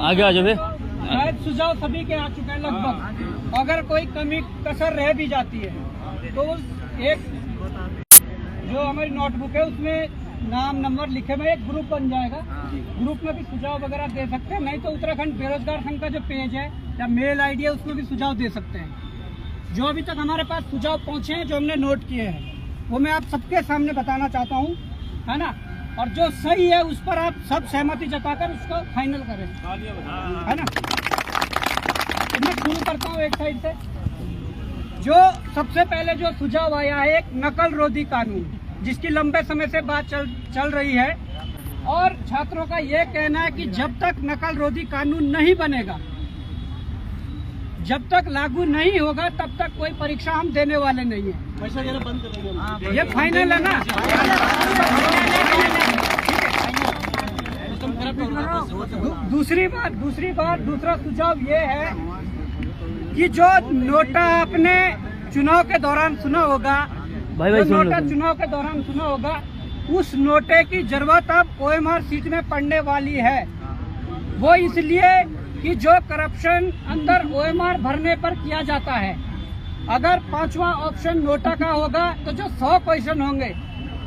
आगे आ जाओ। शायद सुझाव सभी के आ चुके हैं लगभग। अगर कोई कमी कसर रह भी जाती है तो एक जो हमारी नोटबुक है उसमें नाम नंबर लिखे हुए एक ग्रुप बन जाएगा। ग्रुप में भी सुझाव वगैरह दे सकते हैं, नहीं तो उत्तराखंड बेरोजगार संघ का जो पेज है या मेल आईडी है उसमें भी सुझाव दे सकते हैं। जो अभी तक हमारे पास सुझाव पहुंचे हैं, जो हमने नोट किए हैं, वो मैं आप सबके सामने बताना चाहता हूँ, है ना। और जो सही है उस पर आप सब सहमति जताकर उसको फाइनल करें, है ना। तो मैं शुरू करता हूँ एक साइड से। जो सबसे पहले जो सुझाव आया है एक नकल रोधी कानून, जिसकी लंबे समय से बात चल रही है और छात्रों का ये कहना है कि जब तक नकल रोधी कानून नहीं बनेगा, जब तक लागू नहीं होगा, तब तक कोई परीक्षा हम देने वाले नहीं है। पैसा देना बंद कर देंगे। ये फाइनल है ना। दूसरा सुझाव ये है कि जो नोटा आपने चुनाव के दौरान सुना होगा, चुनाव के दौरान सुना होगा, उस नोटे की जरूरत अब OMR सीट में पड़ने वाली है। वो इसलिए कि जो करप्शन अंदर OMR भरने पर किया जाता है, अगर 5वां ऑप्शन नोटा का होगा तो जो 100 क्वेश्चन होंगे,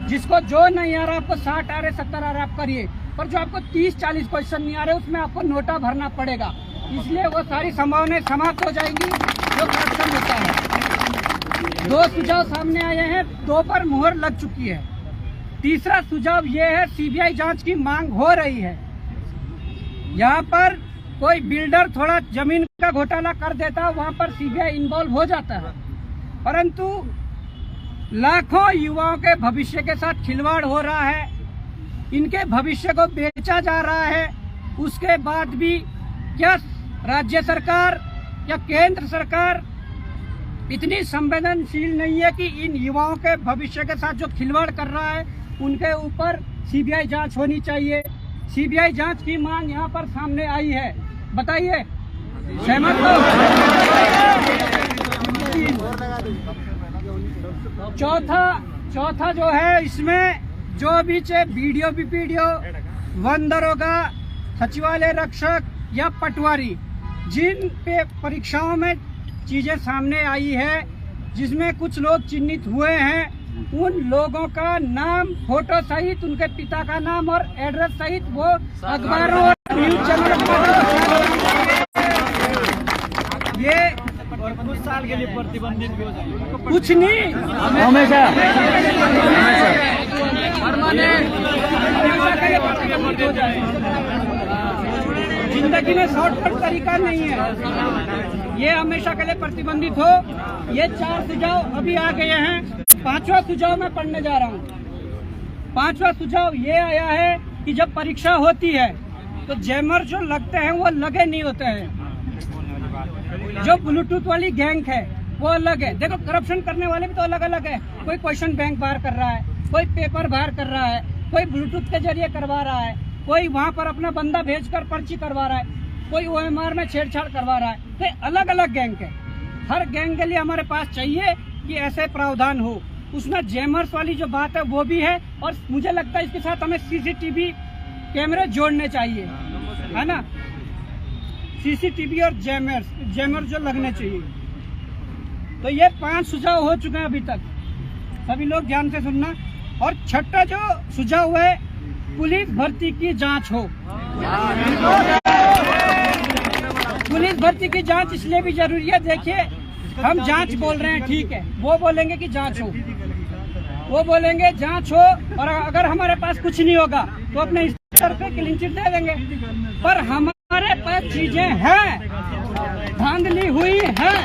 जिसको जो नहीं आ रहा आपको 60 आ रहे 70 आ रहे आप करिए, पर जो आपको 30-40 क्वेश्चन नहीं आ रहे उसमें आपको नोटा भरना पड़ेगा। इसलिए वो सारी संभावनाएं समाप्त हो जाएंगी जो करप्शन होता है। 2 सुझाव सामने आए हैं, 2 पर मुहर लग चुकी है। तीसरा सुझाव ये है, CBI जांच की मांग हो रही है। यहाँ पर कोई बिल्डर थोड़ा जमीन का घोटाला कर देता है, वहाँ पर CBI इन्वॉल्व हो जाता है, परंतु लाखों युवाओं के भविष्य के साथ खिलवाड़ हो रहा है, इनके भविष्य को बेचा जा रहा है। उसके बाद भी क्या राज्य सरकार या केंद्र सरकार इतनी संवेदनशील नहीं है कि इन युवाओं के भविष्य के साथ जो खिलवाड़ कर रहा है उनके ऊपर CBI जांच होनी चाहिए। CBI जांच की मांग यहाँ पर सामने आई है, बताइए सहमत हो? चौथा जो है, इसमें जो भी चाहे BDO, वन दरोगा, सचिवालय रक्षक या पटवारी, जिन पे परीक्षाओं में चीजें सामने आई है, जिसमें कुछ लोग चिन्हित हुए हैं, उन लोगों का नाम, फोटो सहित उनके पिता का नाम और एड्रेस सहित वो अखबारों और न्यूज चैनल ये कुछ साल के लिए प्रतिबंधित भी हो जाएगा। कुछ नहीं, हमेशा जिंदगी में शॉर्टकट तरीका नहीं है, ये हमेशा के लिए प्रतिबंधित हो। ये 4 सुझाव अभी आ गए हैं। 5वां सुझाव मैं पढ़ने जा रहा हूँ। 5वां सुझाव ये आया है कि जब परीक्षा होती है तो जैमर जो लगते हैं वो लगे नहीं होते हैं। जो ब्लूटूथ वाली गैंग है वो अलग है। देखो, करप्शन करने वाले भी तो अलग अलग है। कोई क्वेश्चन बैंक बाहर कर रहा है, कोई पेपर बाहर कर रहा है, कोई ब्लूटूथ के जरिए करवा रहा है, कोई वहाँ पर अपना बंदा भेजकर पर्ची करवा रहा है, कोई OMR में छेड़छाड़ करवा रहा है। तो अलग अलग गैंग है। हर गैंग के लिए हमारे पास चाहिए कि ऐसे प्रावधान हो। उसमें जैमर्स वाली जो बात है वो भी है, और मुझे लगता है इसके साथ हमें CCTV कैमरे जोड़ने चाहिए, है ना। CCTV और जैमर जो लगने चाहिए। तो ये 5 सुझाव हो चुके हैं अभी तक, सभी लोग ध्यान से सुनना। और 6ठा जो सुझाव है, पुलिस भर्ती की जांच हो। पुलिस भर्ती की जांच इसलिए भी जरूरी है, देखिए हम जांच बोल रहे हैं, ठीक है, वो बोलेंगे कि जांच हो, वो बोलेंगे जांच हो, और अगर हमारे पास कुछ नहीं होगा तो अपने स्तर पे क्लीन चिट दे देंगे। पर हमारे पास चीजें हैं, धांधली हुई है,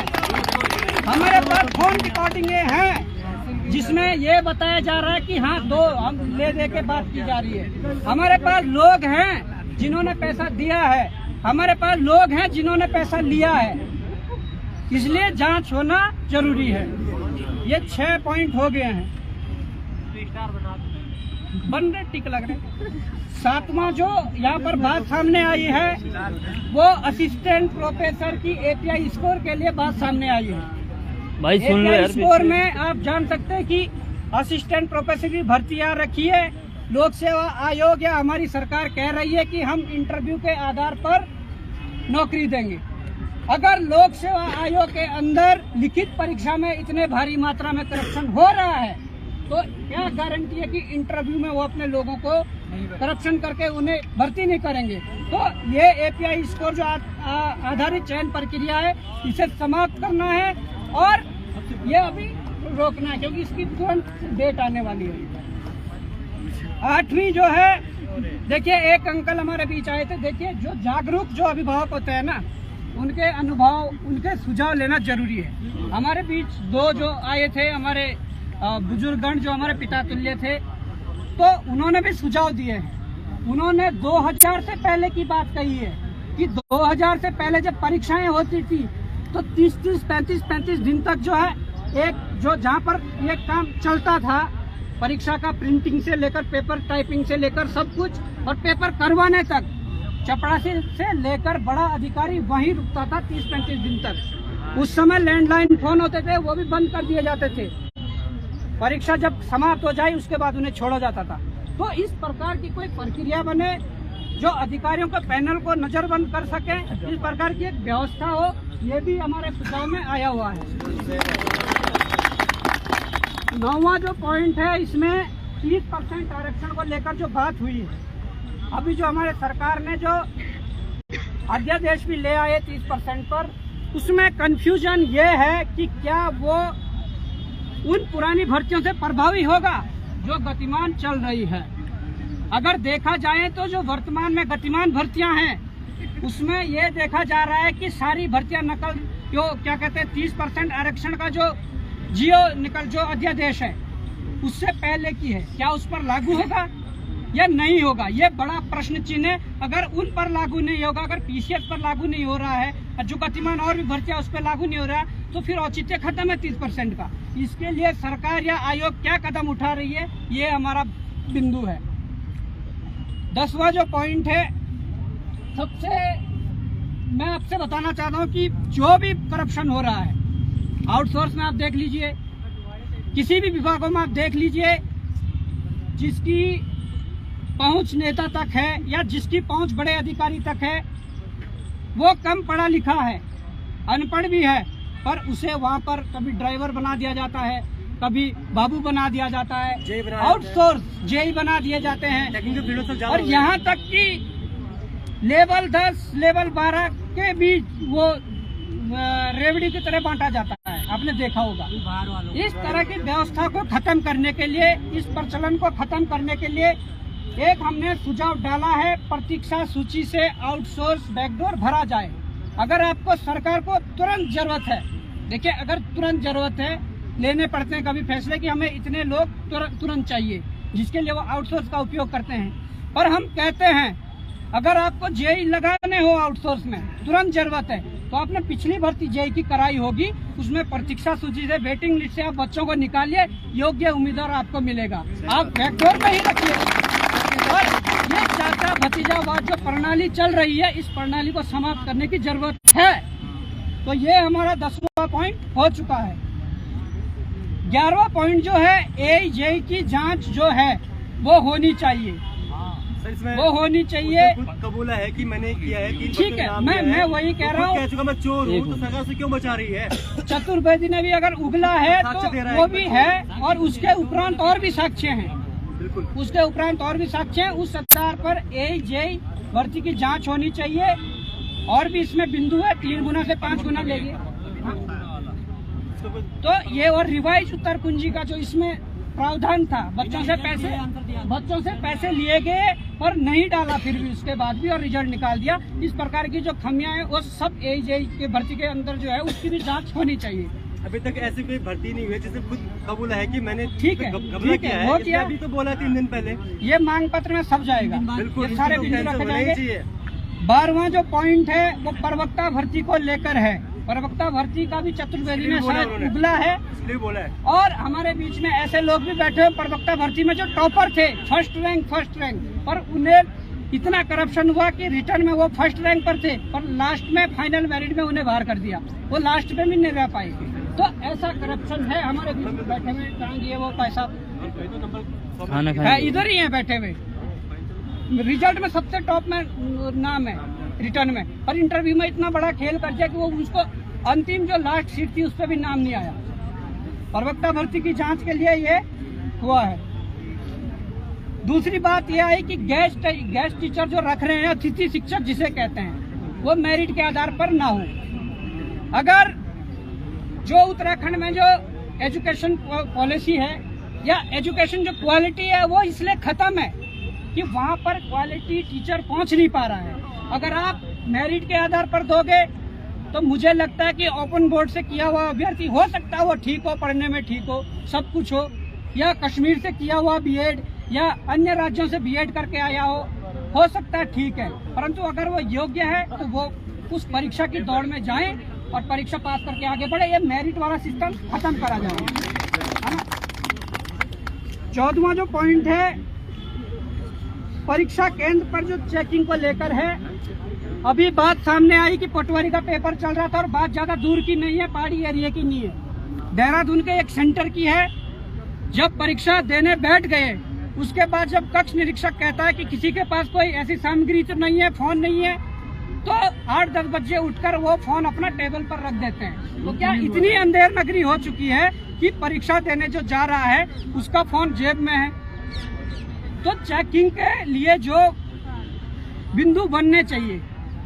हमारे पास फोन रिकॉर्डिंगें हैं जिसमें ये बताया जा रहा है कि हाँ 2 हम ले दे के बात की जा रही है। हमारे पास लोग हैं जिन्होंने पैसा दिया है, हमारे पास लोग हैं जिन्होंने पैसा लिया है, इसलिए जांच होना जरूरी है। ये 6 पॉइंट हो गए हैं, बन रहे टिक लग रहे। 7वां जो यहाँ पर बात सामने आई है वो असिस्टेंट प्रोफेसर की API स्कोर के लिए बात सामने आई है। भाई सुन लो यार, स्कोर में आप जान सकते हैं कि असिस्टेंट प्रोफेसर की भर्ती आ रखी है, लोक सेवा आयोग या हमारी सरकार कह रही है कि हम इंटरव्यू के आधार पर नौकरी देंगे। अगर लोक सेवा आयोग के अंदर लिखित परीक्षा में इतने भारी मात्रा में करप्शन हो रहा है तो क्या गारंटी है कि इंटरव्यू में वो अपने लोगों को करप्शन करके उन्हें भर्ती नहीं करेंगे। तो ये एपीआई स्कोर जो आधारित चयन प्रक्रिया है इसे समाप्त करना है और ये अभी रोकना है क्योंकि इसकी तुरंत डेट आने वाली है। 8वीं जो है, देखिए एक अंकल हमारे बीच आए थे। देखिए जो जागरूक जो अभिभावक होते हैं ना, उनके अनुभव उनके सुझाव लेना जरूरी है। हमारे बीच 2 जो आए थे हमारे बुजुर्गगण जो हमारे पिता तुल्य थे, तो उन्होंने भी सुझाव दिए हैं। उन्होंने 2000 से पहले की बात कही है कि 2000 से पहले जब परीक्षाएं होती थी तो 30-30, 35-35 दिन तक जो है एक जो जहाँ पर ये काम चलता था, परीक्षा का प्रिंटिंग से लेकर पेपर टाइपिंग से लेकर सब कुछ और पेपर करवाने तक, चपरासी से लेकर बड़ा अधिकारी वहीं रुकता था 30-35 दिन तक। उस समय लैंडलाइन फोन होते थे, वो भी बंद कर दिए जाते थे। परीक्षा जब समाप्त हो जाए उसके बाद उन्हें छोड़ा जाता था। तो इस प्रकार की कोई प्रक्रिया बने जो अधिकारियों के पैनल को नजरबंद कर सके, इस प्रकार की एक व्यवस्था हो, ये भी हमारे सुझाव में आया हुआ है। 9वां जो पॉइंट है, इसमें 30% आरक्षण को लेकर जो बात हुई है, अभी जो हमारे सरकार ने जो अध्यादेश भी ले आए 30% पर, उसमें कंफ्यूजन ये है कि क्या वो उन पुरानी भर्तियों से प्रभावी होगा जो गतिमान चल रही है। अगर देखा जाए तो जो वर्तमान में गतिमान भर्तियां हैं उसमें ये देखा जा रहा है कि सारी भर्तियां नकल जो क्या कहते हैं 30% आरक्षण का जो जो अध्यादेश है उससे पहले की है, क्या उस पर लागू होगा या नहीं होगा, ये बड़ा प्रश्न चिन्ह है। अगर उन पर लागू नहीं होगा, अगर पीसीएस पर लागू नहीं हो रहा है और जो गतिमान और भी भर्तियां उस पर लागू नहीं हो रहा है, तो फिर औचित्य खत्म है 30% का। इसके लिए सरकार या आयोग क्या कदम उठा रही है, ये हमारा बिंदु है। 10वां जो पॉइंट है, सबसे मैं आपसे बताना चाहता हूँ कि जो भी करप्शन हो रहा है आउटसोर्स में आप देख लीजिए, किसी भी विभागों में आप देख लीजिए, जिसकी पहुंच नेता तक है या जिसकी पहुंच बड़े अधिकारी तक है, वो कम पढ़ा लिखा है, अनपढ़ भी है, पर उसे वहां पर कभी ड्राइवर बना दिया जाता है, कभी बाबू बना दिया जाता है, आउटसोर्स जेई बना दिए जाते हैं। और यहाँ तक कि लेवल 10 लेवल 12 के बीच वो रेवड़ी की तरह बांटा जाता है, आपने देखा होगा। इस तरह की व्यवस्था को खत्म करने के लिए, इस प्रचलन को खत्म करने के लिए एक हमने सुझाव डाला है, प्रतीक्षा सूची से आउटसोर्स बैकडोर भरा जाए। अगर आपको सरकार को तुरंत जरूरत है, देखिए अगर तुरंत जरूरत है, लेने पड़ते हैं कभी फैसले कि हमें इतने लोग तुरंत चाहिए, जिसके लिए वो आउटसोर्स का उपयोग करते हैं। पर हम कहते हैं अगर आपको जेई लगाने हो आउटसोर्स में, तुरंत जरूरत है, तो आपने पिछली भर्ती जेई की कराई होगी, उसमें प्रतीक्षा सूची से वेटिंग लिस्ट से आप बच्चों को निकालिए, योग्य उम्मीदवार आपको मिलेगा, आप बैकडोर में ही रखिए। और ये चाचा भतीजावाद जो प्रणाली चल रही है, इस प्रणाली को समाप्त करने की जरूरत है। तो ये हमारा 10वां पॉइंट हो चुका है। 11वां पॉइंट जो है, एजेई की जांच जो है वो होनी चाहिए, वो होनी चाहिए। कबूला है कि मैंने किया है कि ठीक है, मैं वही कह रहा हूँ, मैं चोर हूँ, तो सरकार से क्यों बचा रही है। चतुर्वेदी ने भी अगर उगला है तो वो भी है, और उसके उपरांत और भी साक्ष्य हैं, बिल्कुल उसके उपरांत और भी साक्ष्य हैं। उस आधार पर एजेई भर्ती की जांच होनी चाहिए। और भी इसमें बिंदु है, 3 गुना से 5 गुना लेंगे। तो ये और रिवाइज उत्तर कुंजी का जो इसमें प्रावधान था, बच्चों से पैसे लिए गए और नहीं डाला, फिर भी उसके बाद भी और रिजल्ट निकाल दिया। इस प्रकार की जो खामियां हैं वो सब एजेई के भर्ती के अंदर जो है उसकी भी जांच होनी चाहिए। अभी तक ऐसी कोई भर्ती नहीं हुई जिसे खुद कबूल है कि मैंने ठीक है, वो किया। अभी तो बोला 3 दिन पहले, ये मांग पत्र में सब जाएगा, बिल्कुल सारे बिंदु रखे जाएंगे। 12वां जो पॉइंट है वो प्रवक्ता भर्ती को लेकर है। प्रवक्ता भर्ती का भी चतुर्वेदी में शायद उगला है, बोला है। और हमारे बीच में ऐसे लोग भी बैठे हैं प्रवक्ता भर्ती में जो टॉपर थे, फर्स्ट रैंक, और उन्हें इतना करप्शन हुआ कि रिटर्न में वो फर्स्ट रैंक पर थे, पर लास्ट में फाइनल मेरिट में उन्हें बाहर कर दिया, वो लास्ट में भी नहीं रह पाए। तो ऐसा करप्शन है हमारे बीच में बैठे हुए, ये वो पैसा खाना है, इधर ही है बैठे हुए। रिजल्ट में सबसे टॉप में नाम है रिटर्न में, पर इंटरव्यू में इतना बड़ा खेल कर दिया कि वो उसको अंतिम जो लास्ट सीट थी उस पर भी नाम नहीं आया। प्रवक्ता भर्ती की जांच के लिए ये हुआ है। दूसरी बात यह है कि गेस्ट टीचर जो रख रहे हैं, अतिथि शिक्षक जिसे कहते हैं, वो मेरिट के आधार पर ना हो। अगर जो उत्तराखंड में जो एजुकेशन पॉलिसी है या एजुकेशन जो क्वालिटी है वो इसलिए खत्म है कि वहाँ पर क्वालिटी टीचर पहुँच नहीं पा रहा है। अगर आप मेरिट के आधार पर दोगे तो मुझे लगता है कि ओपन बोर्ड से किया हुआ अभ्यर्थी हो सकता है वो ठीक हो, पढ़ने में ठीक हो, सब कुछ हो, या कश्मीर से किया हुआ बीएड या अन्य राज्यों से बीएड करके आया हो सकता है ठीक है, परंतु अगर वो योग्य है तो वो उस परीक्षा की दौड़ में जाएं और परीक्षा पास करके आगे बढ़े। ये मेरिट वाला सिस्टम खत्म करा जाए, है ना। 14वां जो पॉइंट है परीक्षा केंद्र पर जो चेकिंग को लेकर है, अभी बात सामने आई कि पटवारी का पेपर चल रहा था और बात ज्यादा दूर की नहीं है, पहाड़ी एरिया की नहीं है, देहरादून के एक सेंटर की है। जब परीक्षा देने बैठ गए उसके बाद जब कक्ष निरीक्षक कहता है कि किसी के पास कोई ऐसी सामग्री तो नहीं है, फोन नहीं है, तो 8-10 बजे उठकर वो फोन अपना टेबल पर रख देते हैं। तो क्या इतनी अंधेर नगरी हो चुकी है कि परीक्षा देने जो जा रहा है उसका फोन जेब में है। तो चेकिंग के लिए जो बिंदु बनने चाहिए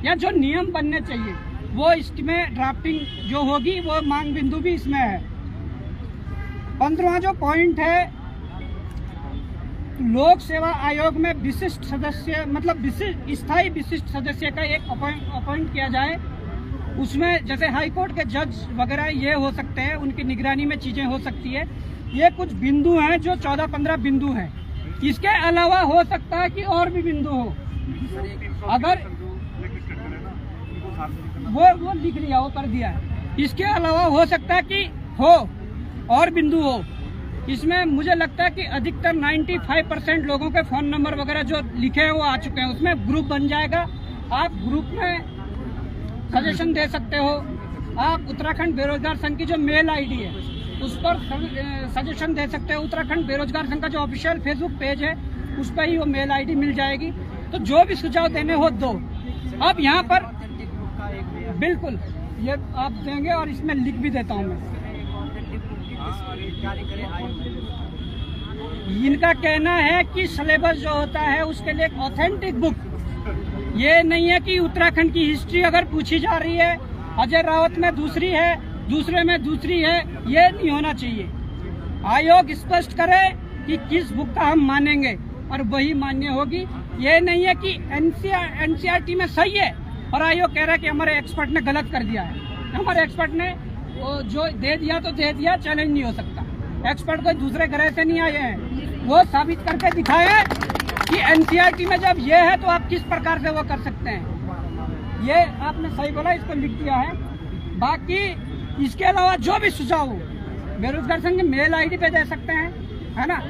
या जो नियम बनने चाहिए वो इसमें ड्राफ्टिंग जो होगी वो मांग बिंदु भी इसमें है। 15वां जो पॉइंट है लोक सेवा आयोग में विशिष्ट सदस्य मतलब स्थायी विशिष्ट सदस्य का एक अपॉइंट किया जाए। उसमें जैसे हाई कोर्ट के जज वगैरह ये हो सकते हैं, उनकी निगरानी में चीजें हो सकती है। ये कुछ बिंदु हैं जो 14-15 बिंदु हैं। इसके अलावा हो सकता है कि और भी बिंदु हो, अगर वो लिख लिया, वो कर दिया है। इसके अलावा हो सकता है कि हो और बिंदु हो। इसमें मुझे लगता है कि अधिकतर 95% लोगों के फोन नंबर वगैरह जो लिखे हैं वो आ चुके हैं। उसमें ग्रुप बन जाएगा, आप ग्रुप में सजेशन दे सकते हो। आप उत्तराखंड बेरोजगार संघ की जो मेल आईडी है उस पर सजेशन दे सकते हो। उत्तराखंड बेरोजगार संघ का जो ऑफिशियल फेसबुक पेज है उस पर ही वो मेल आईडी मिल जाएगी। तो जो भी सुझाव देने हो दो। अब यहाँ पर बिल्कुल ये आप देंगे और इसमें लिख भी देता हूँ मैं। इनका कहना है कि सिलेबस जो होता है उसके लिए एक ऑथेंटिक बुक, ये नहीं है कि उत्तराखंड की हिस्ट्री अगर पूछी जा रही है अजय रावत में दूसरी है, दूसरे में दूसरी है, ये नहीं होना चाहिए। आयोग स्पष्ट करे कि किस बुक का हम मानेंगे और वही मान्य होगी। ये नहीं है कि एनसीईआरटी में सही है और आयोग कह रहा है कि हमारे एक्सपर्ट ने गलत कर दिया है। हमारे एक्सपर्ट ने जो दे दिया तो दे दिया, चैलेंज नहीं हो सकता। एक्सपर्ट कोई दूसरे ग्रह से नहीं आए हैं, वो साबित करके दिखाए कि एनसीईआरटी में जब ये है तो आप किस प्रकार से वो कर सकते हैं। ये आपने सही बोला, इसको लिख दिया है। बाकी इसके अलावा जो भी सुझाव हो बेरोजगार संघ की मेल आईडी पे दे सकते हैं, है ना।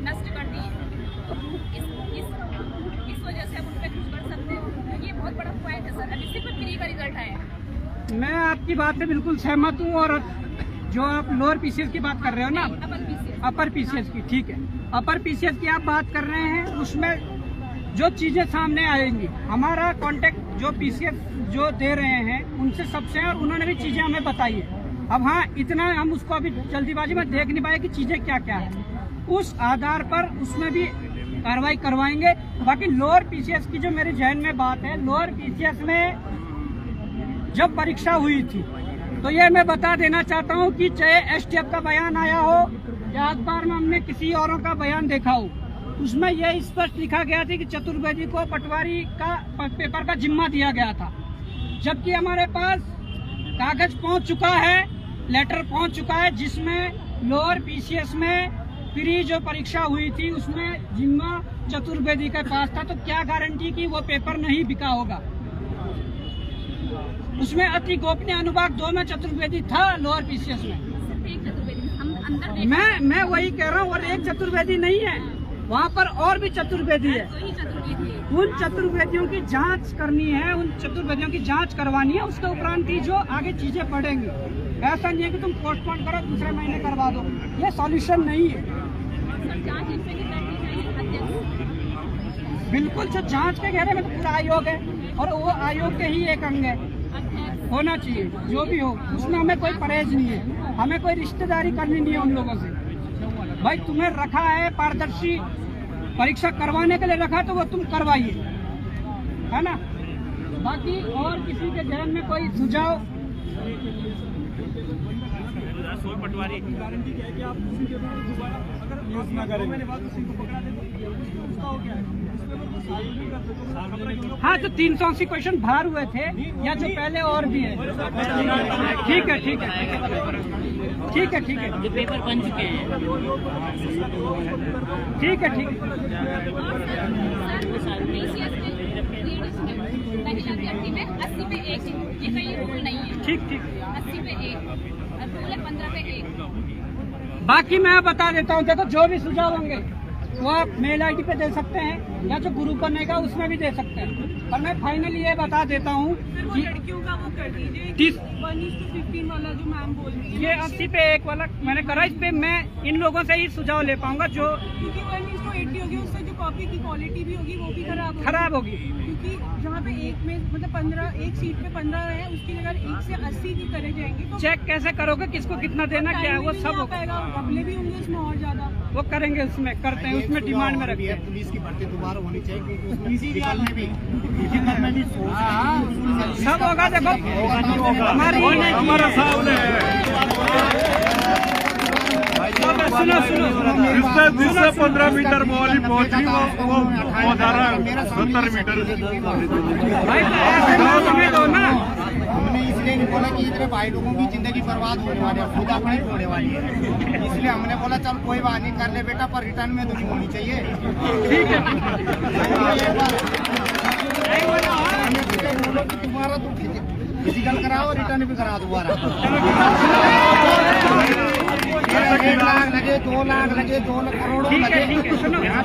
नष्ट कर दी इस वजह से हम उन पे कुछ कर सकते हैं। ये बहुत बड़ा पॉइंट है सर। अभी सिर्फ प्री का रिजल्ट आया। मैं आपकी बात से बिल्कुल सहमत हूँ। और जो आप लोअर पीसीएस की बात कर रहे हो ना, अपर पीसीएस की, ठीक है, अपर पीसीएस की आप बात कर रहे हैं, उसमें जो चीजें सामने आएंगी, हमारा कांटेक्ट जो पीसीएस जो दे रहे हैं उनसे सबसे है और उन्होंने भी चीजें हमें बताई है। अब हाँ, इतना हम उसको अभी जल्दीबाजी में देख नहीं पाए कि चीजें क्या क्या है। उस आधार पर उसमें भी कार्रवाई करवाएंगे। बाकी लोअर पीसीएस की जो मेरे जहन में बात है, लोअर पीसीएस में जब परीक्षा हुई थी तो ये मैं बता देना चाहता हूँ कि चाहे एसटीएफ का बयान आया हो या अखबार में हमने किसी औरों का बयान देखा हो, उसमें यह स्पष्ट लिखा गया था कि चतुर्वेदी को पटवारी का पेपर का जिम्मा दिया गया था। जबकि हमारे पास कागज पहुँच चुका है, लेटर पहुँच चुका है, जिसमें लोअर पीसीएस में प्री जो परीक्षा हुई थी उसमें जिम्मा चतुर्वेदी के पास था। तो क्या गारंटी कि वो पेपर नहीं बिका होगा। उसमें अति गोपनीय अनुभाग 2 में चतुर्वेदी था लोअर पीसीएस में। मैं वही कह रहा हूँ, और एक चतुर्वेदी नहीं है, वहाँ पर और भी चतुर्वेदी है। तो ही चतुर्वेदी है। उन चतुर्वेदियों की जांच करनी है, उन चतुर्वेदियों की जांच करवानी है, उसके उपरांत ही जो आगे चीजें बढ़ेंगी। ऐसा नहीं है कि तुम पोस्टपोन करो, दूसरे महीने करवा दो, ये सॉल्यूशन नहीं है। सर जांच इसमें की करनी चाहिए अध्यक्ष। बिल्कुल, जो जांच के घेरे में तो पूरा आयोग है और वो आयोग के ही एक अंग है, होना चाहिए जो भी हो, उसमें हमें कोई परहेज नहीं है, हमें कोई रिश्तेदारी करनी नहीं है उन लोगों से। भाई तुम्हें रखा है पारदर्शी परीक्षा करवाने के लिए रखा है, तो वो तुम करवाइए, है ना। बाकी और किसी के जहन में कोई सुझाव? पटवारी गारंटी क्या है कि आप उसी के बाद दोबारा अगर ना करें मैंने बात उसी को पकड़ा दे तो उसका हो गया है। हाँ, जो 380 क्वेश्चन बाहर हुए थे या जो पहले और भी है। ठीक है, ठीक है, ठीक है, ठीक है, जो पेपर बन चुके हैं। ठीक है, ठीक है। में 80 पे 1, ये कहीं रूल नहीं है। ठीक ठीक। 80 पे 1 और रूल है 15 पे 1। बाकी मैं बता देता हूँ, देखो जो भी सुझाव होंगे वो आप मेल आईडी पे दे सकते हैं या जो ग्रुप बनेगा उसमें भी दे सकते हैं। पर मैं फाइनली ये बता देता हूँ कि लड़कियों का वो कर दीजिए 1:15 वाला जो मैम बोल रही है, ये 80 पे 1 वाला मैंने करा। इस पे मैं इन लोगों से ही सुझाव ले पाऊंगा जो क्योंकि 1:80 होगी, उससे जो कॉपी की क्वालिटी भी होगी वो भी खराब होगी। क्योंकि जहाँ पे एक में मतलब 15 एक सीट पे 15 है, उसकी जगह 1 से 80 की करे जाएंगे तो चेक कैसे करोगे, किसको कितना देना, क्या है वो सब होगा। घपले भी होंगे उसमें और ज्यादा, वो करेंगे, उसमें करते हैं, उसमें डिमांड में रखते हैं। पुलिस की भर्ती दोबारा होनी चाहिए क्योंकि निकलने भी सब होगा। देखो हमारा सामने सुनो जिससे 15 मीटर वाली पहुंची वो पहुंचा रहा है 70 मीटर। भाई तो ऐसे ना समय दो ना। हमने इसलिए नहीं बोला कि इतने भाई लोगों की जिंदगी बर्बाद होने वाली है, खुद अपनी होने वाली है, इसलिए हमने बोला चल कोई बात नहीं कर ले बेटा, पर रिटर्न में तो नहीं होनी चाहिए। ठीक है, तुम्हारा तो फिजिकल कराओ, रिटर्न भी करा दोबारा। 1 लाख लगे, 2 लाख लगे, 2 करोड़ लगे,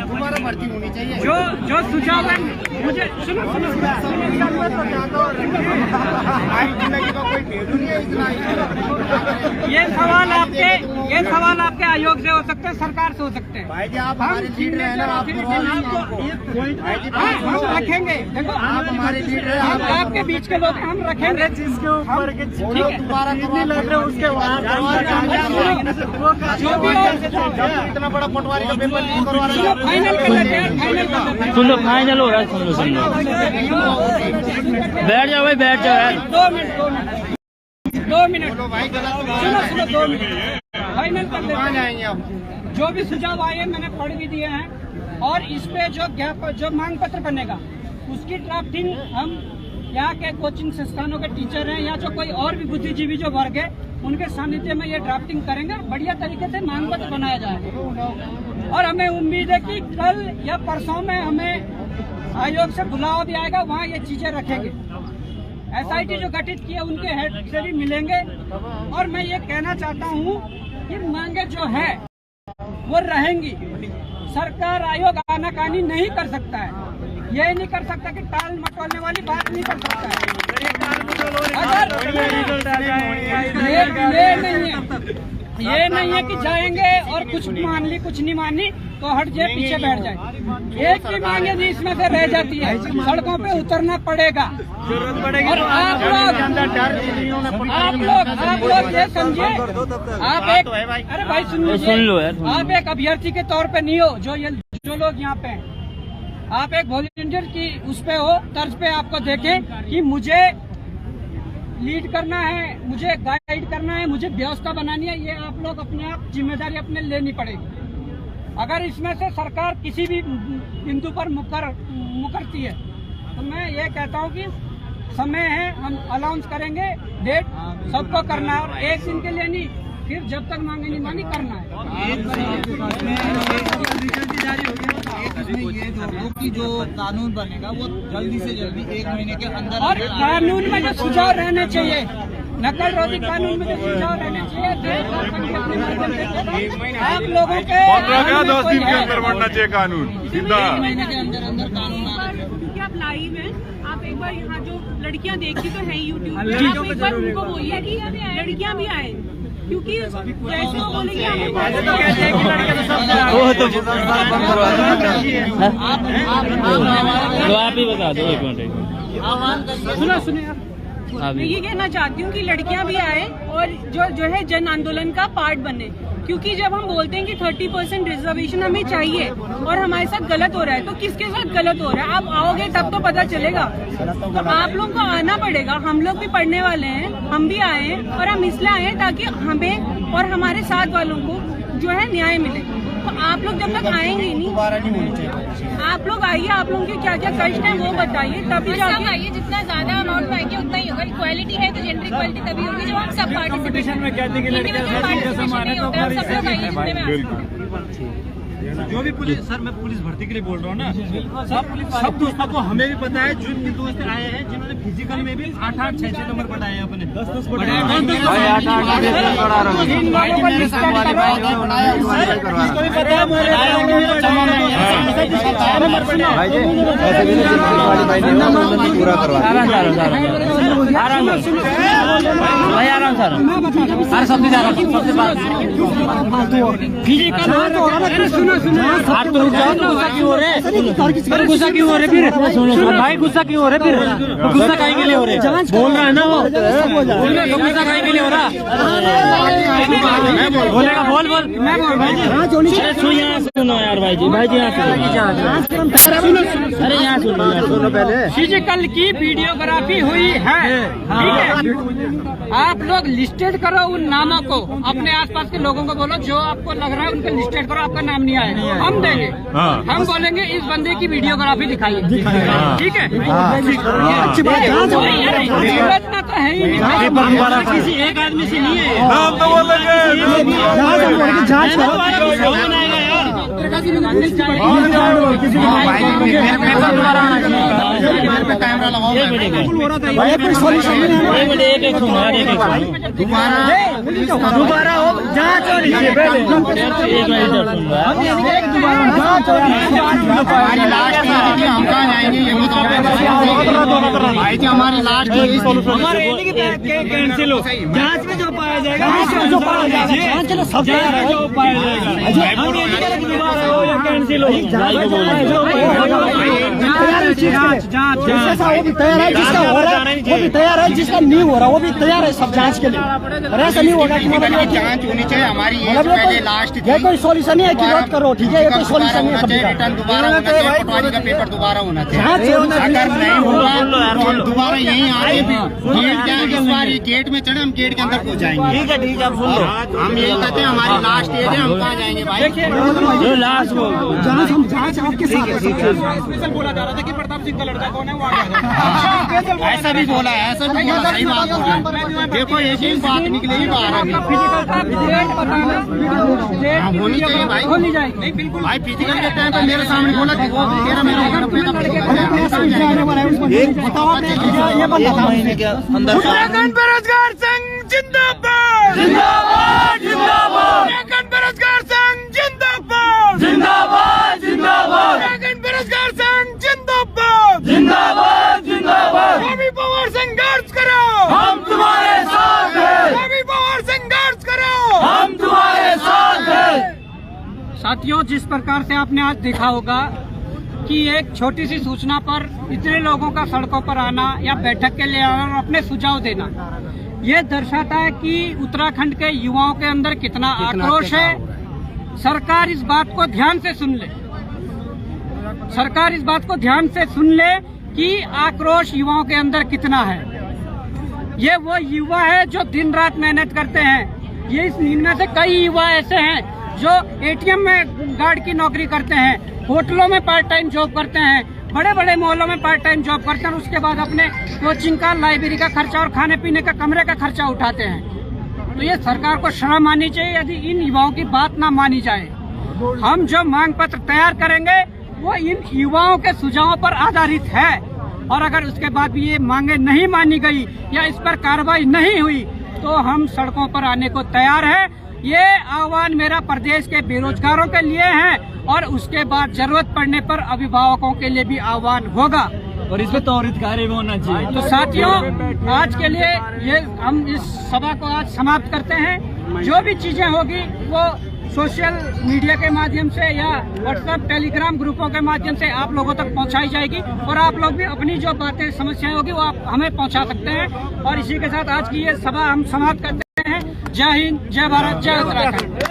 दोबारा भर्ती होनी चाहिए। जो सुझाव है मुझे सुनो जिंदगी का कोई वैल्यू नहीं है इतना। ये सवाल आपके आयोग से हो सकते हैं, सरकार से हो सकते हैं। भाई जी आप हमारे लीडर हैं ना, आप हम रखेंगे। देखो आप हमारे लीडर हैं, हम आपके बीच के लोग हम रखेंगे। जिसके ऊपर दोबारा लग रहे उसके जो भी इतना बड़ा पटवारी का पेपर लीक करवा रहा है। फाइनल कर लेते हैं, फाइनल कर लेते हैं। सुन लो, फाइनल हो रहा है। सुन लो बैठ जाओ भाई, बैठ जाओ यार। 2 मिनट बोलो भाई गलत सुनो 2 मिनट फाइनल कर लेते हैं। जाएंगे आप। जो भी सुझाव आए मैंने पढ़ भी दिए हैं और इस पे जो मांग पत्र बनेगा उसकी ड्राफ्टिंग हम यहाँ के कोचिंग संस्थानों के टीचर हैं या जो कोई और भी बुद्धिजीवी जो वर्ग है उनके सानिध्य में ये ड्राफ्टिंग करेंगे। बढ़िया तरीके से मांग पत्र बनाया जाएगा और हमें उम्मीद है कि कल या परसों में हमें आयोग से बुलावा भी आएगा, वहाँ ये चीजें रखेंगे। SIT जो गठित किए उनके हेड से भी मिलेंगे और मैं ये कहना चाहता हूँ कि मांगे जो है वो रहेंगी। सरकार आयोग आनाकानी नहीं कर सकता है, ये नहीं कर सकता कि टाल मटोलने वाली बात नहीं कर सकता है। अगर ये नहीं है कि जाएंगे और कुछ मान ली कुछ नहीं मानी तो हट जाए, पीछे बैठ जाए। एक ही मांगे भी इसमें से रह जाती है, सड़कों पे उतरना पड़ेगा। और आप लोग ये समझिए, आप एक अरे भाई सुन लो यार, आप एक अभ्यर्थी के तौर पे नहीं हो जो लोग यहाँ पे हैं। आप एक वॉलंटियर की उस पे हो, तर्ज पे आपको देखें कि मुझे लीड करना है, मुझे गाइड करना है, मुझे व्यवस्था बनानी है। ये आप लोग अपने आप जिम्मेदारी अपने लेनी पड़ेगी। अगर इसमें से सरकार किसी भी बिंदु पर मुकरती है तो मैं ये कहता हूँ कि समय है, हम अनाउंस करेंगे डेट, सबको करना है और एक दिन के लिए नहीं, फिर जब तक मांगे नहीं मानी करना है। कि जो कानून बनेगा वो जल्दी से जल्दी 1 महीने के अंदर और कानून में जो सुझाव रहने चाहिए नकल रोधी कानून में जो सुझाव रहने चाहिए आप लोगों के 10 दिन के अंदर बनना चाहिए कानून सीधा। क्योंकि आप लाइव हैं, आप एक बार यहाँ जो लड़कियाँ देखती तो है यूट्यूब पे, आप एक बार उनको बोलिए कि लड़कियाँ भी आए, क्योंकि जैसे वो बोलेंगे आप ही बता दो 1 मिनट। सुनो यार, मैं ये कहना चाहती हूँ कि लड़कियां भी आए और जो है जन आंदोलन का पार्ट बने, क्योंकि जब हम बोलते हैं कि 30% रिजर्वेशन हमें चाहिए और हमारे साथ गलत हो रहा है, तो किसके साथ गलत हो रहा है आप आओगे तब तो पता चलेगा। तो आप लोगों को आना पड़ेगा, हम लोग भी पढ़ने वाले हैं, हम भी आए हैं और हम इसलिए आए हैं ताकि हमें और हमारे साथ वालों को जो है न्याय मिले। तो आप लोग जब तक आएंगे नहीं, आप लोग आइए, आप लोगों के क्या क्या कष्ट है वो बताइए, तभी जाके आइए। जितना ज्यादा अमाउंट में आएंगे उतना ही होगा। इक्वालिटी है तो जेंडर इक्वालिटी तभी होगी जब हम सब पार्टिसिपेशन में कहते हैं कि लड़कियां सब लोग आइए जितने में जो भी पुलिस, सर मैं पुलिस भर्ती के लिए बोल रहा हूँ ना, सब दोस्तों को हमें भी पता है, जो दोस्त आए हैं जिन्होंने फिजिकल में भी 8-8, 6-6 नंबर बढ़ाए हैं अपने 10-10 बढ़ाए हैं। गुस्सा क्यों हो रहे फिर भाई, गुस्सा क्यों हो रहे फिर? गुस्सा काहे के लिए हो रहे? बोल रहा है ना वो, गुस्सा काहे के लिए हो रहा? बोलेगा, बोल मैं बोल भाई सुनो यार भाई जी यहाँ सुनो। अरे यहाँ सुनो पहले। फिजिकल की वीडियोग्राफी हुई है, ठीक है? आप लोग लिस्टेड करो उन नामों को, अपने आसपास के लोगों को बोलो जो आपको लग रहा है उनका लिस्टेड करो, आपका नाम नहीं आएगा, हम देंगे। हम बोलेंगे इस बंदे की वीडियोग्राफी दिखाइए, ठीक है? अच्छी बात है, तो है ही नहीं, किसी एक आदमी से नहीं है। नाम तो बोलेंगे, जांच करो। कैमरा लगाओ, दोबारा हो जांच हो रही है। हमारी लास्ट हम कहाँ जाएंगे ये बताओ भाई जी, हमारी लास्ट कैंसिल हो, जांच में जो पाया जाएगा जो पाया जाएगा, चलो सब जो पाया जाएगा कैंसिल हो। जांच जैसा वो भी तैयार है, जिसका हो रहा है वो भी तैयार है, जिसका नहीं हो रहा वो भी तैयार है सब जांच के लिए। और ऐसा नहीं होगा कि मतलब जांच होनी चाहिए हमारी, पहले लास्ट ये कोई सॉल्यूशन नहीं है कि बात करो, ठीक है? ये कोई सॉल्यूशन नहीं है, रिटर्न दोबारा होना चाहिए, पटवारी का पेपर दोबारा होना चाहिए। अगर नहीं होगा तो हम दोबारा यहीं आके गेट जाएंगे, इस बार ये गेट में चढ़े, हम गेट के अंदर पहुँच जाएंगे। ठीक है, ठीक है, हम यही कहते हैं हमारी लास्ट एज है, हम कहाँ जाएंगे भाई? जो लास्ट हो जांच आपके साथ स्पेशल बोला जा रहा था कि प्रताप सिंह का लड़का कौन है वो आ गया। ऐसा भी बोला है, ऐसा भी बोला, सही बात बोल रहे हैं। देखो एक ही बात निकलेगी बाहर होनी चाहिए भाई, होनी जाएगी। नहीं बिल्कुल भाई फिजिकल के टाइम पे मेरे सामने बोला कि वो 13 महीने का ये बंदा महीने के अंदर उत्तराखंड बेरोजगार संघ जिंदाबाद, जिंदाबाद, जिंदाबाद। उत्तराखंड बेरोजगार संघ जिंदाबाद, जिंदाबाद, जिंदाबाद। उत्तराखंड बेरोजगार संघ जिंदाबाद, जिंदाबाद, जिंदाबाद। सभी पावर संघर्ष करो, हम तुम्हारे साथ हैं। सभी पावर संघर्ष करो, हम तुम्हारे साथ हैं। साथियों, जिस प्रकार से आपने आज देखा होगा कि एक छोटी सी सूचना पर इतने लोगों का सड़कों पर आना या बैठक के लिए आना और अपने सुझाव देना, ये दर्शाता है कि उत्तराखंड के युवाओं के अंदर कितना आक्रोश है। सरकार इस बात को ध्यान से सुन ले, सरकार इस बात को ध्यान से सुन ले कि आक्रोश युवाओं के अंदर कितना है। ये वो युवा है जो दिन रात मेहनत करते हैं। ये इनमें से कई युवा ऐसे हैं जो एटीएम में गार्ड की नौकरी करते हैं, होटलों में पार्ट टाइम जॉब करते हैं, बड़े बड़े मॉलों में पार्ट टाइम जॉब करते हैं और उसके बाद अपने कोचिंग का, लाइब्रेरी का खर्चा और खाने पीने का, कमरे का खर्चा उठाते हैं। तो ये सरकार को शर्म आनी चाहिए यदि इन युवाओं की बात ना मानी जाए। हम जो मांग पत्र तैयार करेंगे वो इन युवाओं के सुझावों पर आधारित है। और अगर उसके बाद भी ये मांगे नहीं मानी गई या इस पर कार्रवाई नहीं हुई तो हम सड़कों पर आने को तैयार है। ये आह्वान मेरा प्रदेश के बेरोजगारों के लिए है और उसके बाद जरूरत पड़ने पर अभिभावकों के लिए भी आह्वान होगा और इसमें त्वरित कार्य भी होना चाहिए। तो साथियों, आज के लिए ये हम इस सभा को आज समाप्त करते हैं। जो भी चीजें होगी वो सोशल मीडिया के माध्यम से या व्हाट्सएप टेलीग्राम ग्रुपों के माध्यम से आप लोगों तक पहुंचाई जाएगी और आप लोग भी अपनी जो बातें समस्याएं होगी वो आप हमें पहुंचा सकते हैं। और इसी के साथ आज की ये सभा हम समाप्त करते हैं। जय हिंद, जय भारत, जय उत्तराखंड।